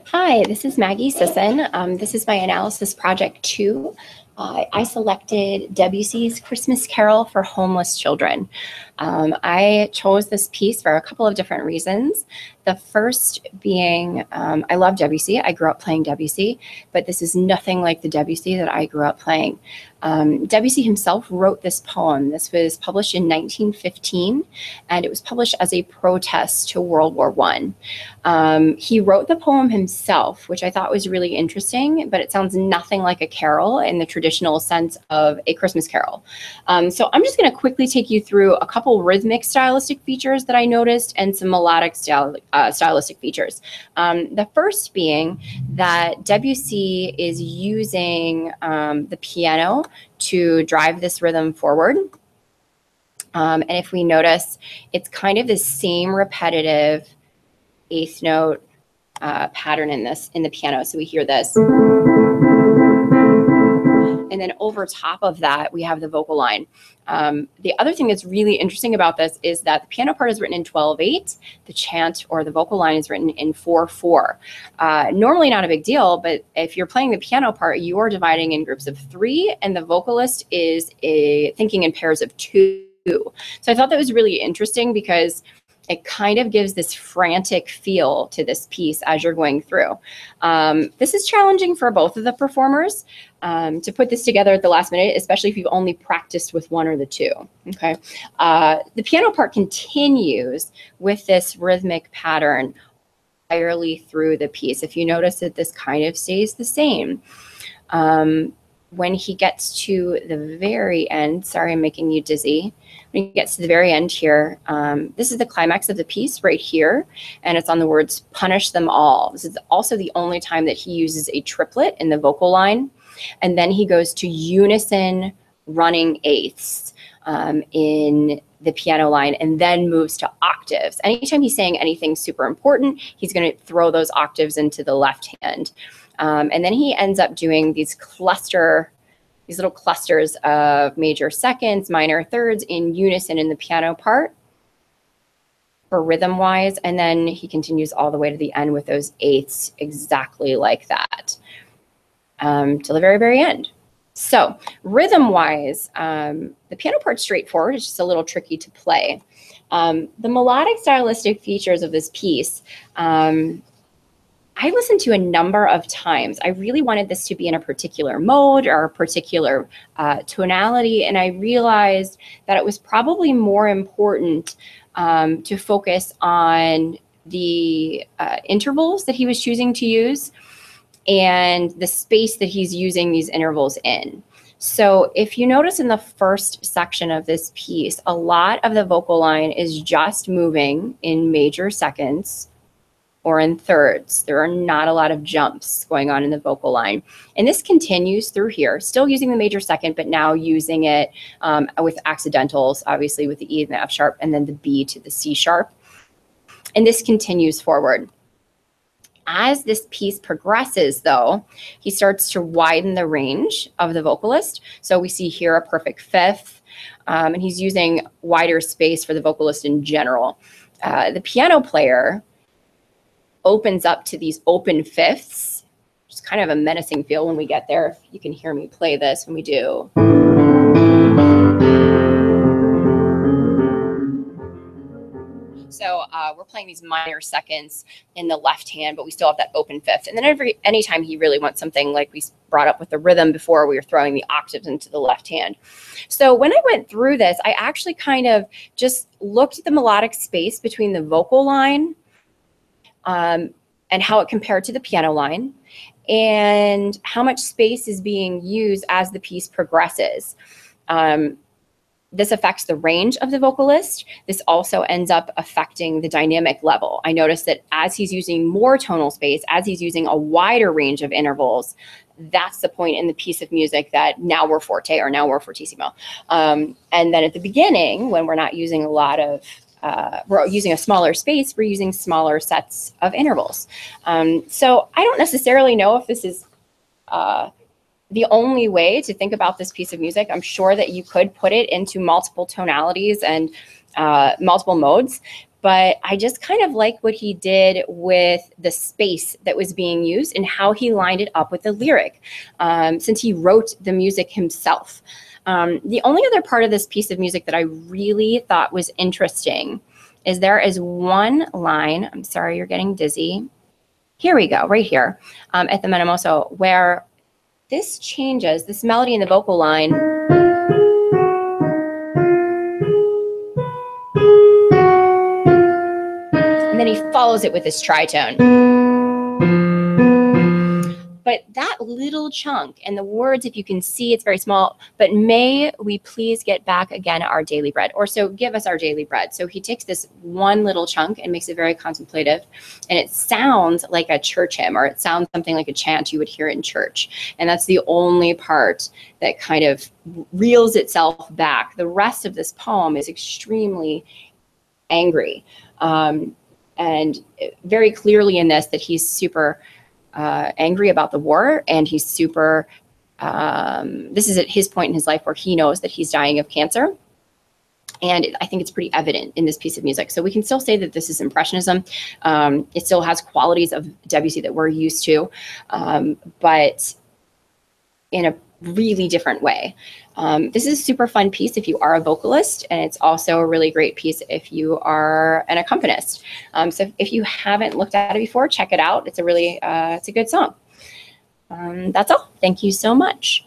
Hi, this is Maggie Sisson. This is my analysis project 2. I selected Debussy's Christmas Carol for Homeless Children. I chose this piece for a couple of different reasons. The first being, I love Debussy. I grew up playing Debussy, but this is nothing like the Debussy that I grew up playing. Debussy himself wrote this poem. This was published in 1915, and it was published as a protest to World War I. He wrote the poem himself, which I thought was really interesting, but it sounds nothing like a carol in the traditional sense of a Christmas carol. So I'm just going to quickly take you through a couple rhythmic stylistic features that I noticed and some melodic stylistic features. The first being that Debussy is using the piano to drive this rhythm forward. And if we notice, it's kind of the same repetitive eighth note pattern in the piano. So we hear this. And then over top of that, we have the vocal line. The other thing that's really interesting about this is that the piano part is written in 12/8. The chant or the vocal line is written in 4/4. Normally not a big deal, but if you're playing the piano part, you are dividing in groups of 3, and the vocalist is thinking in pairs of 2. So I thought that was really interesting because it kind of gives this frantic feel to this piece as you're going through. This is challenging for both of the performers to put this together at the last minute, especially if you've only practiced with one or the two, okay? The piano part continues with this rhythmic pattern entirely through the piece. If you notice that this kind of stays the same. When he gets to the very end, sorry, I'm making you dizzy. When he gets to the very end here, this is the climax of the piece right here, and it's on the words, punish them all. This is also the only time that he uses a triplet in the vocal line, and then he goes to unison running eighths in the piano line, and then moves to octaves. Anytime he's saying anything super important, he's going to throw those octaves into the left hand. And then he ends up doing these little clusters of major seconds, minor thirds in unison in the piano part for rhythm wise. And then he continues all the way to the end with those eighths exactly like that till the very, very end. So rhythm wise, the piano part's straightforward. It's just a little tricky to play. The melodic stylistic features of this piece, I listened to a number of times. I really wanted this to be in a particular mode or a particular tonality, and I realized that it was probably more important to focus on the intervals that he was choosing to use and the space that he's using these intervals in. So if you notice in the first section of this piece, a lot of the vocal line is just moving in major seconds or in thirds. There are not a lot of jumps going on in the vocal line. And this continues through here, still using the major second, but now using it with accidentals, obviously with the E and the F sharp, and then the B to the C sharp. And this continues forward. As this piece progresses, though, he starts to widen the range of the vocalist. So we see here a perfect fifth, and he's using wider space for the vocalist in general. The piano player opens up to these open fifths, which is kind of a menacing feel when we get there. If you can hear me play this when we do. So we're playing these minor seconds in the left hand, but we still have that open fifth. And then anytime he really wants something like we brought up with the rhythm before, we were throwing the octaves into the left hand. So when I went through this, I actually kind of just looked at the melodic space between the vocal line and how it compared to the piano line, and how much space is being used as the piece progresses. This affects the range of the vocalist. This also ends up affecting the dynamic level. I noticed that as he's using more tonal space, as he's using a wider range of intervals, that's the point in the piece of music that now we're forte or now we're fortissimo. And then at the beginning, when we're not using a lot of we're using a smaller space, we're using smaller sets of intervals. So I don't necessarily know if this is the only way to think about this piece of music. I'm sure that you could put it into multiple tonalities and multiple modes, but I just kind of like what he did with the space that was being used and how he lined it up with the lyric, since he wrote the music himself. The only other part of this piece of music that I really thought was interesting is there is one line, I'm sorry, you're getting dizzy. Here we go, right here, at the Menemoso, where this changes, this melody in the vocal line. And then he follows it with this tritone. But that little chunk, and the words, if you can see, it's very small, but may we please get back again our daily bread, or so give us our daily bread. So he takes this one little chunk and makes it very contemplative, and it sounds like a church hymn, or it sounds something like a chant you would hear in church. And that's the only part that kind of reels itself back. The rest of this poem is extremely angry, and very clearly in this that he's super angry about the war, and he's super, this is at his point in his life where he knows that he's dying of cancer. And I think it's pretty evident in this piece of music. So we can still say that this is Impressionism. It still has qualities of Debussy that we're used to, but in a really different way. This is a super fun piece if you are a vocalist, and it's also a really great piece if you are an accompanist. So if you haven't looked at it before, check it out. It's a really, it's a good song. That's all. Thank you so much.